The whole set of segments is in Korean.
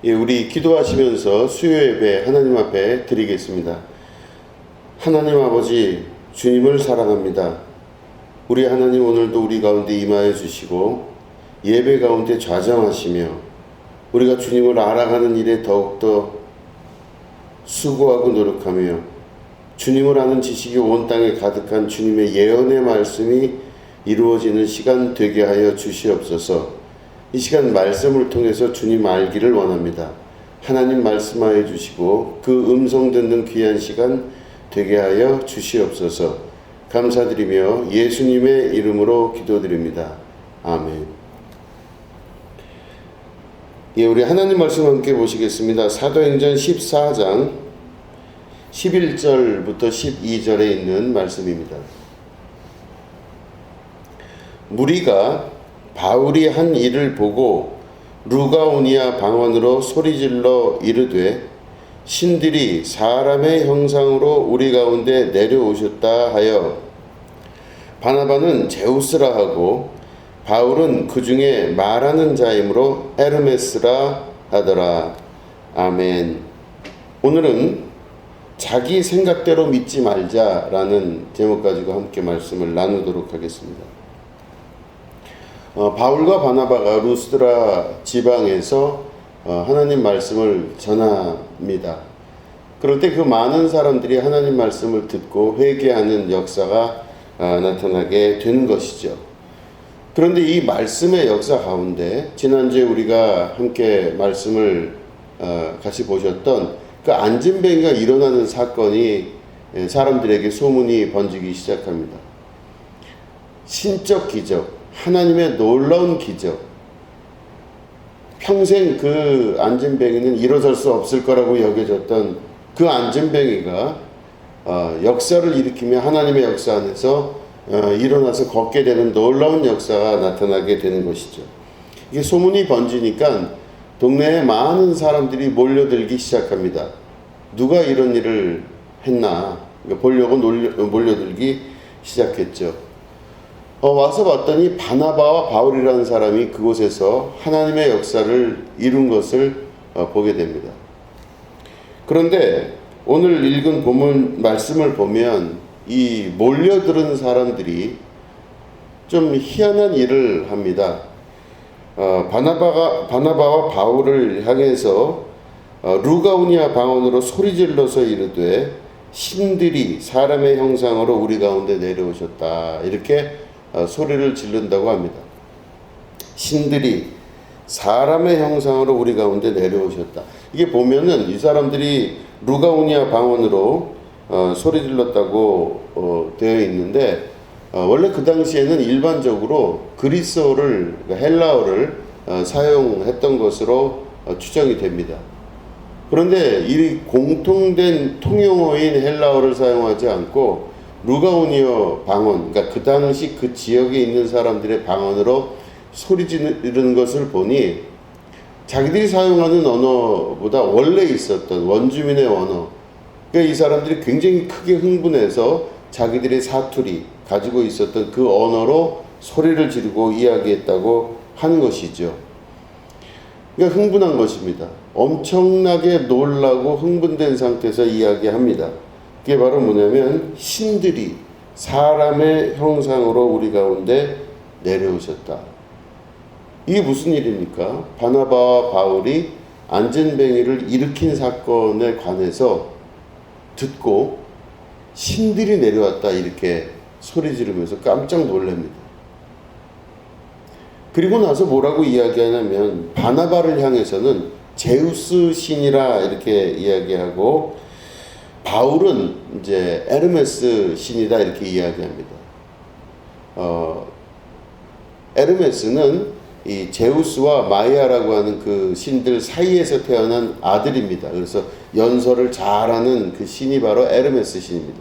예, 우리 기도하시면서 수요 예배 하나님 앞에 드리겠습니다. 하나님 아버지, 주님을 사랑합니다. 우리 하나님 오늘도 우리 가운데 임하여 주시고 예배 가운데 좌정하시며 우리가 주님을 알아가는 일에 더욱더 수고하고 노력하며 주님을 아는 지식이 온 땅에 가득한 주님의 예언의 말씀이 이루어지는 시간 되게 하여 주시옵소서. 이 시간 말씀을 통해서 주님 알기를 원합니다. 하나님 말씀하여 주시고 그 음성 듣는 귀한 시간 되게 하여 주시옵소서. 감사드리며 예수님의 이름으로 기도드립니다. 아멘. 예, 우리 하나님 말씀 함께 보시겠습니다. 사도행전 14장 11절부터 12절에 있는 말씀입니다. 무리가 바울이 한 일을 보고 루가오니아 방언으로 소리질러 이르되 신들이 사람의 형상으로 우리 가운데 내려오셨다 하여 바나바는 제우스라 하고 바울은 그 중에 말하는 자이므로 에르메스라 하더라. 아멘. 오늘은 자기 생각대로 믿지 말자라는 제목 가지고 함께 말씀을 나누도록 하겠습니다. 바울과 바나바가 루스드라 지방에서 하나님 말씀을 전합니다. 그럴 때 그 많은 사람들이 하나님 말씀을 듣고 회개하는 역사가 나타나게 되는 것이죠. 그런데 이 말씀의 역사 가운데 지난주에 우리가 함께 말씀을 같이 보셨던 그 안진뱅이가 일어나는 사건이 사람들에게 소문이 번지기 시작합니다. 신적 기적, 하나님의 놀라운 기적. 평생 그 안진뱅이는 일어설 수 없을 거라고 여겨졌던 그 안진뱅이가 역사를 일으키며 하나님의 역사 안에서 일어나서 걷게 되는 놀라운 역사가 나타나게 되는 것이죠. 이게 소문이 번지니까 동네에 많은 사람들이 몰려들기 시작합니다. 누가 이런 일을 했나 보려고 몰려들기 시작했죠. 와서 봤더니 바나바와 바울이라는 사람이 그곳에서 하나님의 역사를 이룬 것을 보게 됩니다. 그런데 오늘 읽은 본문 말씀을 보면 이 몰려들은 사람들이 좀 희한한 일을 합니다. 바나바와 바울을 향해서 루가오니아 방언으로 소리질러서 이르되 신들이 사람의 형상으로 우리 가운데 내려오셨다. 이렇게 소리를 지른다고 합니다. 신들이 사람의 형상으로 우리 가운데 내려오셨다. 이게 보면은 이 사람들이 루가오니아 방언으로 소리 질렀다고 되어 있는데 원래 그 당시에는 일반적으로 그리스어를 헬라어를 사용했던 것으로 추정이 됩니다. 그런데 이 공통된 통용어인 헬라어를 사용하지 않고 루가오니아 방언, 그러니까 그 당시 그 지역에 있는 사람들의 방언으로 소리 지르는 것을 보니 자기들이 사용하는 언어보다 원래 있었던 원주민의 언어, 그러니까 이 사람들이 굉장히 크게 흥분해서 자기들의 사투리, 가지고 있었던 그 언어로 소리를 지르고 이야기했다고 하는 것이죠. 그러니까 흥분한 것입니다. 엄청나게 놀라고 흥분된 상태에서 이야기합니다. 그게 바로 뭐냐면 신들이 사람의 형상으로 우리 가운데 내려오셨다. 이게 무슨 일입니까? 바나바와 바울이 안진뱅이를 일으킨 사건에 관해서 듣고 신들이 내려왔다 이렇게 소리 지르면서 깜짝 놀랍니다. 그리고 나서 뭐라고 이야기하냐면 바나바를 향해서는 제우스 신이라 이렇게 이야기하고 바울은 이제 에르메스 신이다 이렇게 이야기합니다. 에르메스는 이 제우스와 마이아라고 하는 그 신들 사이에서 태어난 아들입니다. 그래서 연설을 잘하는 그 신이 바로 에르메스 신입니다.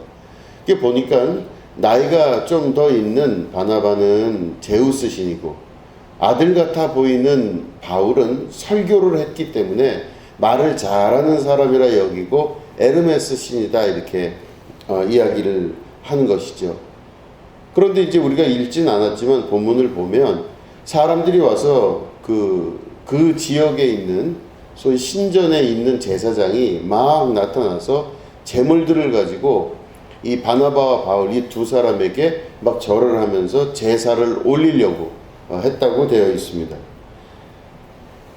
이게 보니까 나이가 좀 더 있는 바나바는 제우스 신이고 아들 같아 보이는 바울은 설교를 했기 때문에 말을 잘하는 사람이라 여기고 에르메스 신이다 이렇게 이야기를 하는 것이죠. 그런데 이제 우리가 읽진 않았지만 본문을 보면 사람들이 와서 그 지역에 있는 소위 신전에 있는 제사장이 막 나타나서 제물들을 가지고 이 바나바와 바울 이 두 사람에게 막 절을 하면서 제사를 올리려고 했다고 되어 있습니다.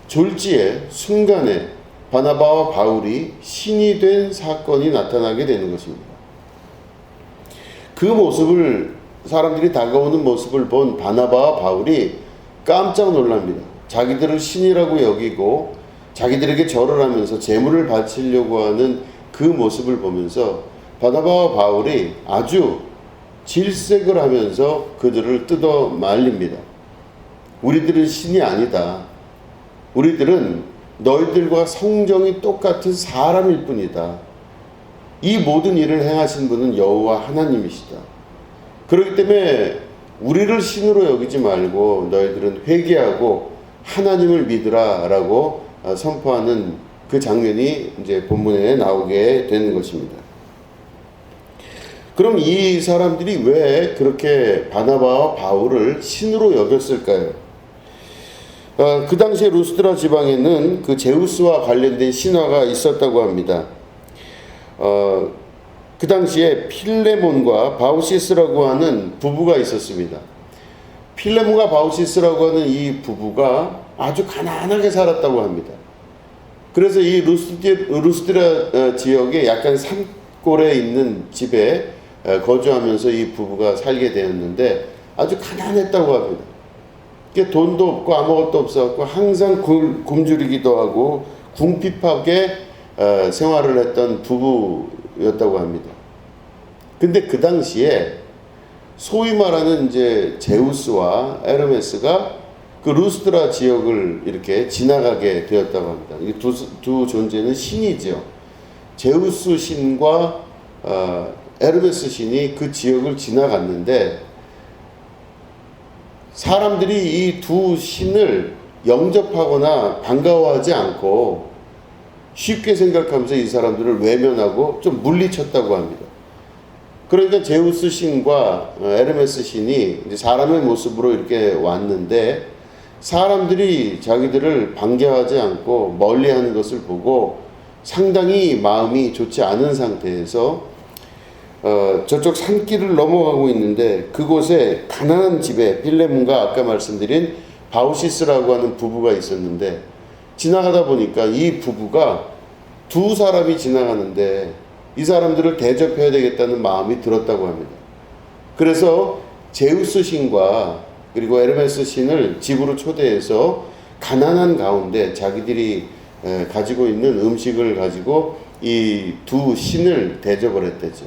졸지에 순간에 바나바와 바울이 신이 된 사건이 나타나게 되는 것입니다. 그 모습을, 사람들이 다가오는 모습을 본 바나바와 바울이 깜짝 놀랍니다. 자기들을 신이라고 여기고 자기들에게 절을 하면서 제물을 바치려고 하는 그 모습을 보면서 바나바와 바울이 아주 질색을 하면서 그들을 뜯어 말립니다. 우리들은 신이 아니다. 우리들은 너희들과 성정이 똑같은 사람일 뿐이다. 이 모든 일을 행하신 분은 여호와 하나님이시다. 그렇기 때문에 우리를 신으로 여기지 말고 너희들은 회개하고 하나님을 믿으라 라고 선포하는 그 장면이 이제 본문에 나오게 되는 것입니다. 그럼 이 사람들이 왜 그렇게 바나바와 바울을 신으로 여겼을까요? 그 당시에 루스드라 지방에는 그 제우스와 관련된 신화가 있었다고 합니다. 그 당시에 필레몬과 바우시스라고 하는 부부가 있었습니다. 필레몬과 바우시스라고 하는 이 부부가 아주 가난하게 살았다고 합니다. 그래서 이 루스드라 지역에 약간 산골에 있는 집에 거주하면서 이 부부가 살게 되었는데 아주 가난했다고 합니다. 돈도 없고 아무것도 없어갖고 항상 굶주리기도 하고 궁핍하게 생활을 했던 부부였다고 합니다. 근데 그 당시에 소위 말하는 이제 제우스와 에르메스가 그 루스드라 지역을 이렇게 지나가게 되었다고 합니다. 이 두 존재는 신이죠. 제우스 신과 에르메스 신이 그 지역을 지나갔는데 사람들이 이 두 신을 영접하거나 반가워하지 않고 쉽게 생각하면서 이 사람들을 외면하고 좀 물리쳤다고 합니다. 그러니까 제우스 신과 에르메스 신이 이제 사람의 모습으로 이렇게 왔는데 사람들이 자기들을 반겨하지 않고 멀리하는 것을 보고 상당히 마음이 좋지 않은 상태에서 저쪽 산길을 넘어가고 있는데 그곳에 가난한 집에 필레몬과 아까 말씀드린 바우시스라고 하는 부부가 있었는데 지나가다 보니까 이 부부가 두 사람이 지나가는데 이 사람들을 대접해야 되겠다는 마음이 들었다고 합니다. 그래서 제우스 신과 그리고 에르메스 신을 집으로 초대해서 가난한 가운데 자기들이 가지고 있는 음식을 가지고 이 두 신을 대접을 했대죠.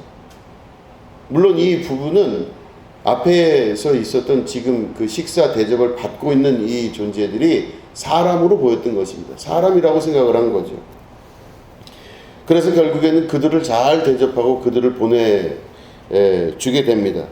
물론 이 부부는 앞에서 있었던 지금 그 식사 대접을 받고 있는 이 존재들이 사람으로 보였던 것입니다. 사람이라고 생각을 한 거죠. 그래서 결국에는 그들을 잘 대접하고 그들을 보내주게 됩니다.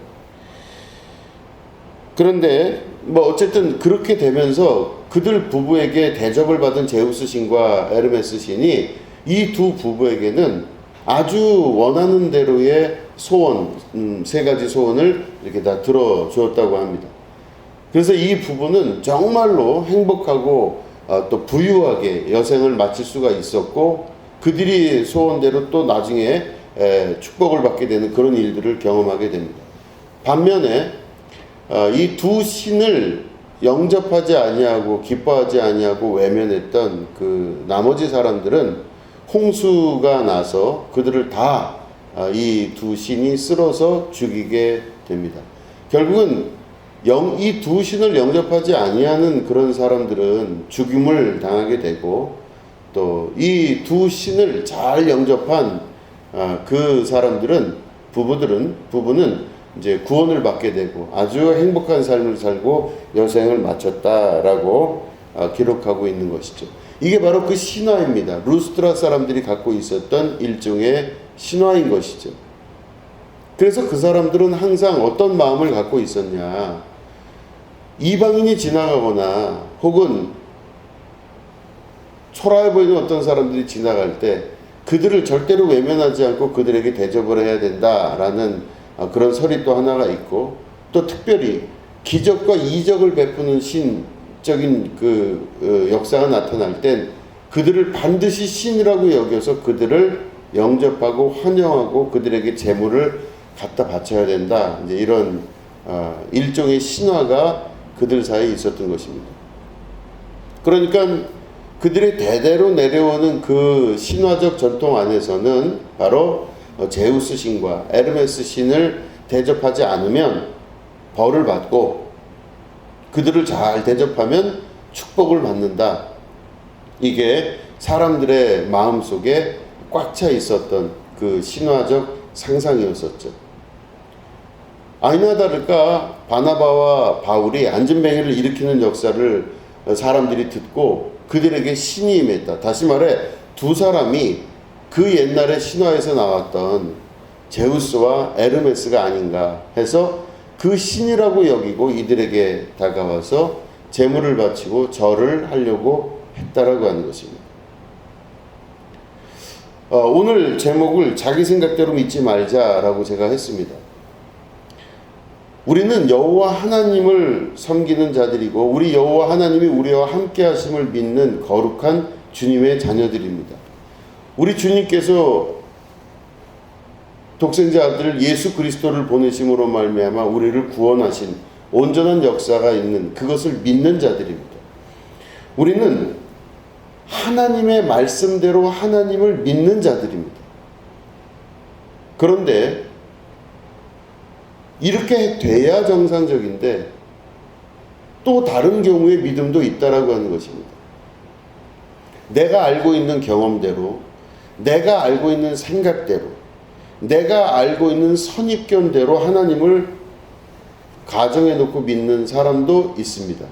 그런데 뭐 어쨌든 그렇게 되면서 그들 부부에게 대접을 받은 제우스 신과 에르메스 신이 이 두 부부에게는 아주 원하는 대로의 소원, 세 가지 소원을 이렇게 다 들어주었다고 합니다. 그래서 이 부부는 정말로 행복하고 또 부유하게 여생을 마칠 수가 있었고 그들이 소원대로 또 나중에 축복을 받게 되는 그런 일들을 경험하게 됩니다. 반면에 이 두 신을 영접하지 아니하고 기뻐하지 아니하고 외면했던 그 나머지 사람들은 홍수가 나서 그들을 다 이 두 신이 쓸어서 죽이게 됩니다. 결국은 이 두 신을 영접하지 아니하는 그런 사람들은 죽임을 당하게 되고 또 이 두 신을 잘 영접한 그 사람들은 부부는 이제 구원을 받게 되고 아주 행복한 삶을 살고 여생을 마쳤다라고 기록하고 있는 것이죠. 이게 바로 그 신화입니다. 루스드라 사람들이 갖고 있었던 일종의 신화인 것이죠. 그래서 그 사람들은 항상 어떤 마음을 갖고 있었냐. 이방인이 지나가거나 혹은 초라해 보이는 어떤 사람들이 지나갈 때 그들을 절대로 외면하지 않고 그들에게 대접을 해야 된다라는 그런 설이 또 하나가 있고 또 특별히 기적과 이적을 베푸는 신적인 그 역사가 나타날 땐 그들을 반드시 신이라고 여겨서 그들을 영접하고 환영하고 그들에게 재물을 갖다 바쳐야 된다. 이제 이런 일종의 신화가 그들 사이에 있었던 것입니다. 그러니까 그들의 대대로 내려오는 그 신화적 전통 안에서는 바로 제우스 신과 에르메스 신을 대접하지 않으면 벌을 받고 그들을 잘 대접하면 축복을 받는다. 이게 사람들의 마음속에 꽉 차 있었던 그 신화적 상상이었었죠. 아니나 다를까 바나바와 바울이 안전뱅이를 일으키는 역사를 사람들이 듣고 그들에게 신이 임했다. 다시 말해 두 사람이 그 옛날의 신화에서 나왔던 제우스와 에르메스가 아닌가 해서 그 신이라고 여기고 이들에게 다가와서 제물을 바치고 절을 하려고 했다라고 하는 것입니다. 오늘 제목을 자기 생각대로 믿지 말자라고 제가 했습니다. 우리는 여호와 하나님을 섬기는 자들이고 우리 여호와 하나님이 우리와 함께 하심을 믿는 거룩한 주님의 자녀들입니다. 우리 주님께서 독생자 아들 예수 그리스도를 보내심으로 말미암아 우리를 구원하신 온전한 역사가 있는 그것을 믿는 자들입니다. 우리는 하나님의 말씀대로 하나님을 믿는 자들입니다. 그런데 이렇게 돼야 정상적인데 또 다른 경우의 믿음도 있다라고 하는 것입니다. 내가 알고 있는 경험대로, 내가 알고 있는 생각대로, 내가 알고 있는 선입견대로 하나님을 가정해 놓고 믿는 사람도 있습니다.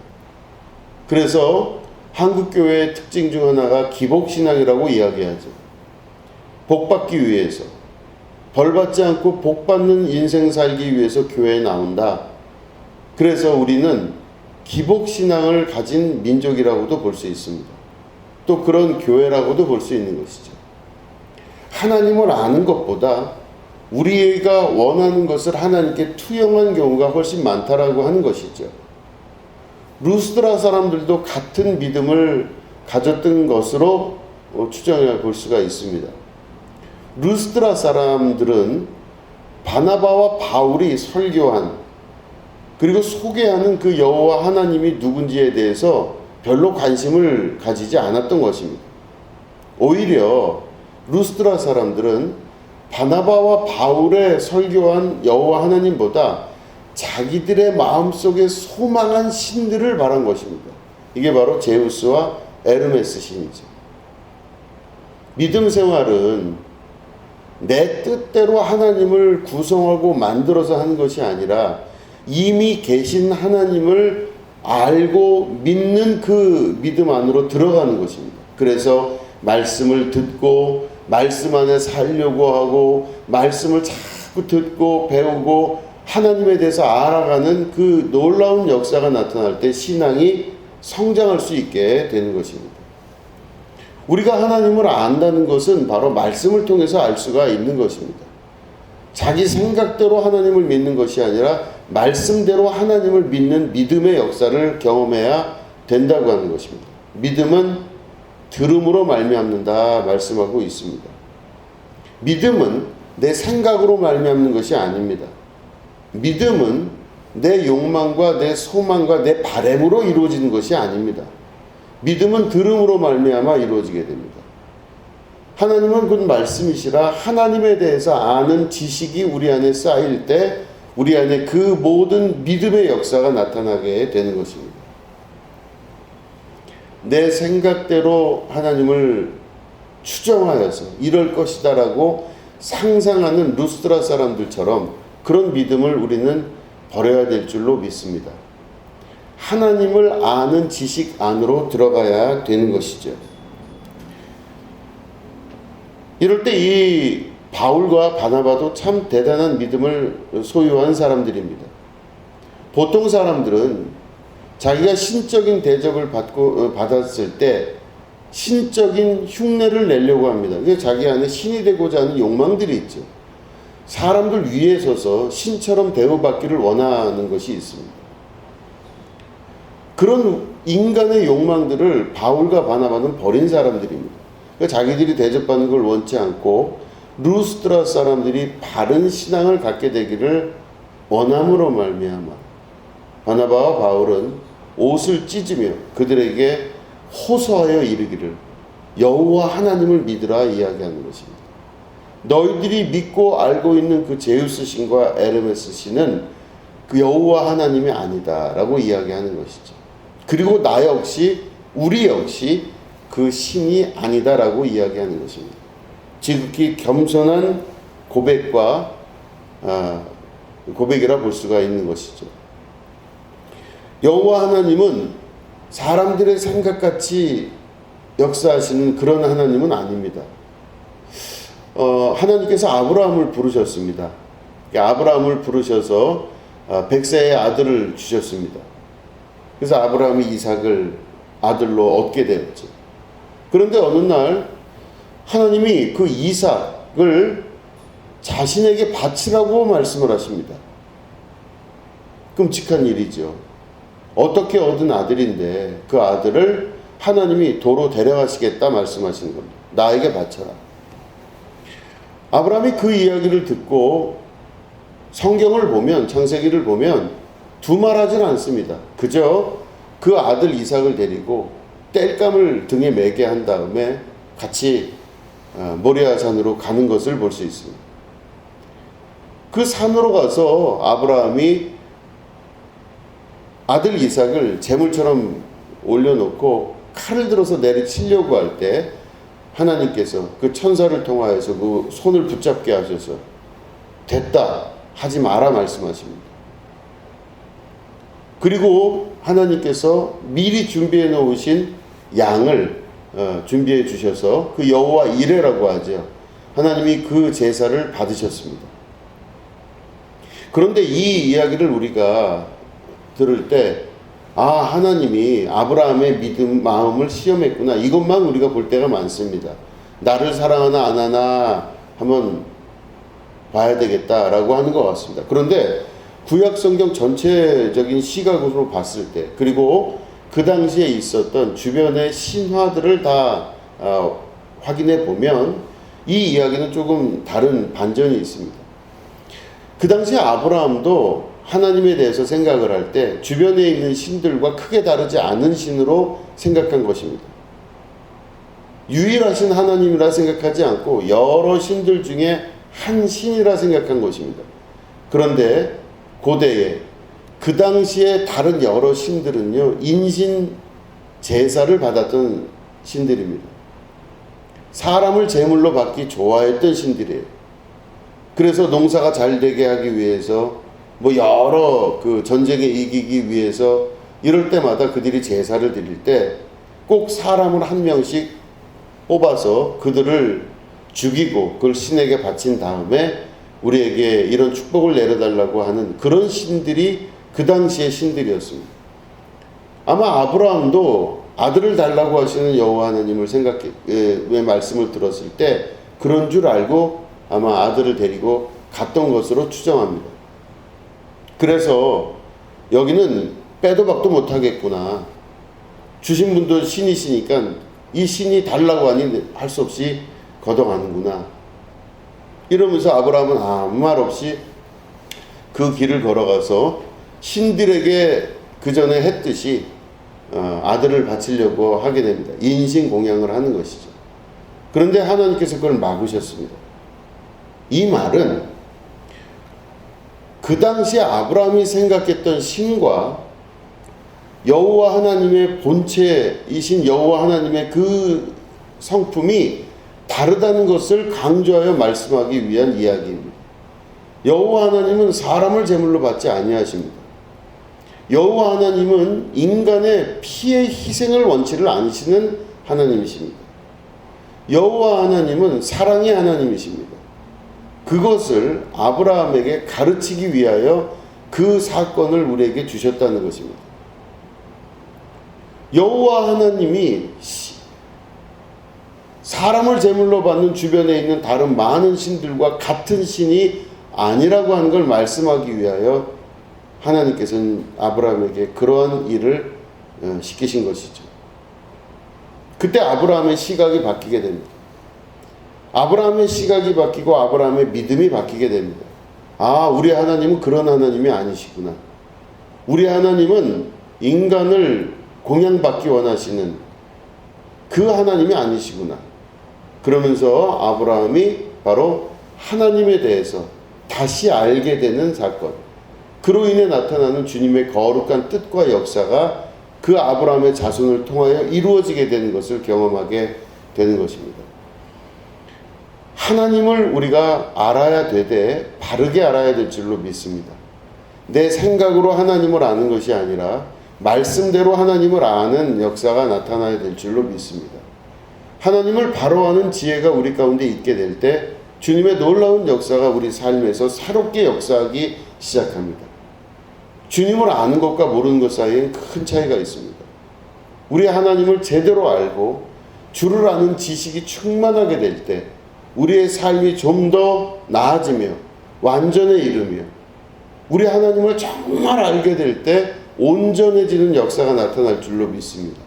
그래서 한국교회의 특징 중 하나가 기복신앙이라고 이야기하죠. 복받기 위해서, 벌받지 않고 복받는 인생 살기 위해서 교회에 나온다. 그래서 우리는 기복신앙을 가진 민족이라고도 볼 수 있습니다. 또 그런 교회라고도 볼 수 있는 것이죠. 하나님을 아는 것보다 우리가 원하는 것을 하나님께 투영한 경우가 훨씬 많다라고 하는 것이죠. 루스드라 사람들도 같은 믿음을 가졌던 것으로 추정해 볼 수가 있습니다. 루스드라 사람들은 바나바와 바울이 설교한 그리고 소개하는 그 여호와 하나님이 누군지에 대해서 별로 관심을 가지지 않았던 것입니다. 오히려 루스드라 사람들은 바나바와 바울의 설교한 여호와 하나님보다 자기들의 마음속에 소망한 신들을 바란 것입니다. 이게 바로 제우스와 에르메스 신이죠. 믿음 생활은 내 뜻대로 하나님을 구성하고 만들어서 하는 것이 아니라 이미 계신 하나님을 알고 믿는 그 믿음 안으로 들어가는 것입니다. 그래서 말씀을 듣고 말씀 안에 살려고 하고 말씀을 자꾸 듣고 배우고 하나님에 대해서 알아가는 그 놀라운 역사가 나타날 때 신앙이 성장할 수 있게 되는 것입니다. 우리가 하나님을 안다는 것은 바로 말씀을 통해서 알 수가 있는 것입니다. 자기 생각대로 하나님을 믿는 것이 아니라 말씀대로 하나님을 믿는 믿음의 역사를 경험해야 된다고 하는 것입니다. 믿음은 들음으로 말미암는다 말씀하고 있습니다. 믿음은 내 생각으로 말미암는 것이 아닙니다. 믿음은 내 욕망과 내 소망과 내 바램으로 이루어지는 것이 아닙니다. 믿음은 들음으로 말미암아 이루어지게 됩니다. 하나님은 곧 말씀이시라 하나님에 대해서 아는 지식이 우리 안에 쌓일 때 우리 안에 그 모든 믿음의 역사가 나타나게 되는 것입니다. 내 생각대로 하나님을 추정하여서 이럴 것이다라고 상상하는 루스드라 사람들처럼 그런 믿음을 우리는 버려야 될 줄로 믿습니다. 하나님을 아는 지식 안으로 들어가야 되는 것이죠. 이럴 때 이 바울과 바나바도 참 대단한 믿음을 소유한 사람들입니다. 보통 사람들은 자기가 신적인 대접을 받았을 때 신적인 흉내를 내려고 합니다. 그게 자기 안에 신이 되고자 하는 욕망들이 있죠. 사람들 위에 서서 신처럼 대우받기를 원하는 것이 있습니다. 그런 인간의 욕망들을 바울과 바나바는 버린 사람들입니다. 그러니까 자기들이 대접받는 걸 원치 않고 루스드라 사람들이 바른 신앙을 갖게 되기를 원함으로 말미암아 바나바와 바울은 옷을 찢으며 그들에게 호소하여 이르기를 여호와 하나님을 믿으라 이야기하는 것입니다. 너희들이 믿고 알고 있는 그 제우스 신과 에르메스 신은 그 여호와 하나님이 아니다 라고 이야기하는 것이죠. 그리고 나 역시 우리 역시 그 신이 아니다 라고 이야기하는 것입니다. 지극히 겸손한 고백이라 볼 수가 있는 것이죠. 여호와 하나님은 사람들의 생각같이 역사하시는 그런 하나님은 아닙니다. 하나님께서 아브라함을 부르셨습니다. 아브라함을 부르셔서 100세의 아들을 주셨습니다. 그래서 아브라함이 이삭을 아들로 얻게 되었죠. 그런데 어느 날 하나님이 그 이삭을 자신에게 바치라고 말씀을 하십니다. 끔찍한 일이죠. 어떻게 얻은 아들인데 그 아들을 하나님이 도로 데려가시겠다 말씀하시는 겁니다. 나에게 바쳐라. 아브라함이 그 이야기를 듣고 성경을 보면, 창세기를 보면 두말하진 않습니다. 그저 그 아들 이삭을 데리고 땔감을 등에 매게 한 다음에 같이 모리아 산으로 가는 것을 볼 수 있습니다. 그 산으로 가서 아브라함이 아들 이삭을 제물처럼 올려놓고 칼을 들어서 내리치려고 할 때 하나님께서 그 천사를 통하여서 그 손을 붙잡게 하셔서 됐다 하지 마라 말씀하십니다. 그리고 하나님께서 미리 준비해 놓으신 양을 준비해 주셔서 그 여호와 이레라고 하죠. 하나님이 그 제사를 받으셨습니다. 그런데 이 이야기를 우리가 들을 때 하나님이 아브라함의 믿음 마음을 시험했구나, 이것만 우리가 볼 때가 많습니다. 나를 사랑하나 안 하나 한번 봐야 되겠다라고 하는 것 같습니다. 그런데 구약 성경 전체적인 시각으로 봤을 때, 그리고 그 당시에 있었던 주변의 신화들을 다 확인해 보면 이 이야기는 조금 다른 반전이 있습니다. 그 당시에 아브라함도 하나님에 대해서 생각을 할 때 주변에 있는 신들과 크게 다르지 않은 신으로 생각한 것입니다. 유일하신 하나님이라 생각하지 않고 여러 신들 중에 한 신이라 생각한 것입니다. 그런데 고대에 그 당시에 다른 여러 신들은요, 인신 제사를 받았던 신들입니다. 사람을 제물로 받기 좋아했던 신들이에요. 그래서 농사가 잘 되게 하기 위해서 여러 그 전쟁에 이기기 위해서 이럴 때마다 그들이 제사를 드릴 때 꼭 사람을 한 명씩 뽑아서 그들을 죽이고 그걸 신에게 바친 다음에 우리에게 이런 축복을 내려달라고 하는 그런 신들이 그 당시의 신들이었습니다. 아마 아브라함도 아들을 달라고 하시는 여호와 하나님을 왜 말씀을 들었을 때 그런 줄 알고 아마 아들을 데리고 갔던 것으로 추정합니다. 그래서 여기는 빼도 박도 못하겠구나, 주신 분도 신이시니까 이 신이 달라고 하니 할 수 없이 걷어가는구나, 이러면서 아브라함은 아무 말 없이 그 길을 걸어가서 신들에게 그 전에 했듯이 아들을 바치려고 하게 됩니다. 인신공양을 하는 것이죠. 그런데 하나님께서 그걸 막으셨습니다. 이 말은 그 당시에 아브라함이 생각했던 신과 여호와 하나님의 본체이신 여호와 하나님의 그 성품이 다르다는 것을 강조하여 말씀하기 위한 이야기입니다. 여호와 하나님은 사람을 제물로 받지 아니하십니다. 여호와 하나님은 인간의 피의 희생을 원치를 않으시는 하나님이십니다. 여호와 하나님은 사랑의 하나님이십니다. 그것을 아브라함에게 가르치기 위하여 그 사건을 우리에게 주셨다는 것입니다. 여호와 하나님이 사람을 제물로 받는 주변에 있는 다른 많은 신들과 같은 신이 아니라고 하는 걸 말씀하기 위하여 하나님께서는 아브라함에게 그러한 일을 시키신 것이죠. 그때 아브라함의 시각이 바뀌게 됩니다. 아브라함의 시각이 바뀌고 아브라함의 믿음이 바뀌게 됩니다. 아, 우리 하나님은 그런 하나님이 아니시구나. 우리 하나님은 인간을 공양받기 원하시는 그 하나님이 아니시구나. 그러면서 아브라함이 바로 하나님에 대해서 다시 알게 되는 사건, 그로 인해 나타나는 주님의 거룩한 뜻과 역사가 그 아브라함의 자손을 통하여 이루어지게 되는 것을 경험하게 되는 것입니다. 하나님을 우리가 알아야 되되 바르게 알아야 될 줄로 믿습니다. 내 생각으로 하나님을 아는 것이 아니라 말씀대로 하나님을 아는 역사가 나타나야 될 줄로 믿습니다. 하나님을 바로 아는 지혜가 우리 가운데 있게 될 때 주님의 놀라운 역사가 우리 삶에서 새롭게 역사하기 시작합니다. 주님을 아는 것과 모르는 것 사이엔 큰 차이가 있습니다. 우리 하나님을 제대로 알고 주를 아는 지식이 충만하게 될 때 우리의 삶이 좀 더 나아지며 완전에 이르며 우리 하나님을 정말 알게 될 때 온전해지는 역사가 나타날 줄로 믿습니다.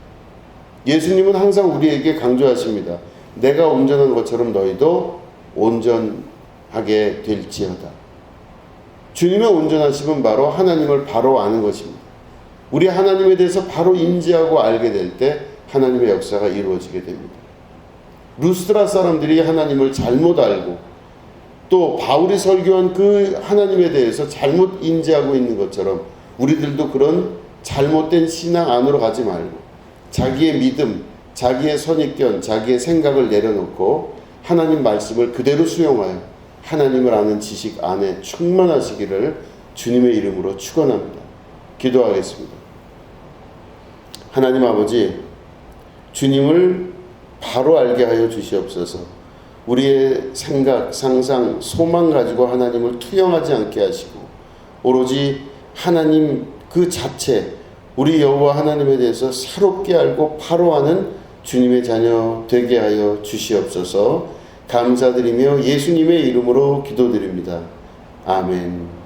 예수님은 항상 우리에게 강조하십니다. 내가 온전한 것처럼 너희도 온전하게 될지어다. 주님의 온전하심은 바로 하나님을 바로 아는 것입니다. 우리 하나님에 대해서 바로 인지하고 알게 될 때 하나님의 역사가 이루어지게 됩니다. 루스드라 사람들이 하나님을 잘못 알고 또 바울이 설교한 그 하나님에 대해서 잘못 인지하고 있는 것처럼 우리들도 그런 잘못된 신앙 안으로 가지 말고 자기의 믿음, 자기의 선입견, 자기의 생각을 내려놓고 하나님 말씀을 그대로 수용하여 하나님을 아는 지식 안에 충만하시기를 주님의 이름으로 축원합니다. 기도하겠습니다. 하나님 아버지, 주님을 바로 알게 하여 주시옵소서. 우리의 생각, 상상, 소망 가지고 하나님을 투영하지 않게 하시고 오로지 하나님 그 자체, 우리 여호와 하나님에 대해서 새롭게 알고 바로 아는 주님의 자녀 되게 하여 주시옵소서. 감사드리며 예수님의 이름으로 기도드립니다. 아멘.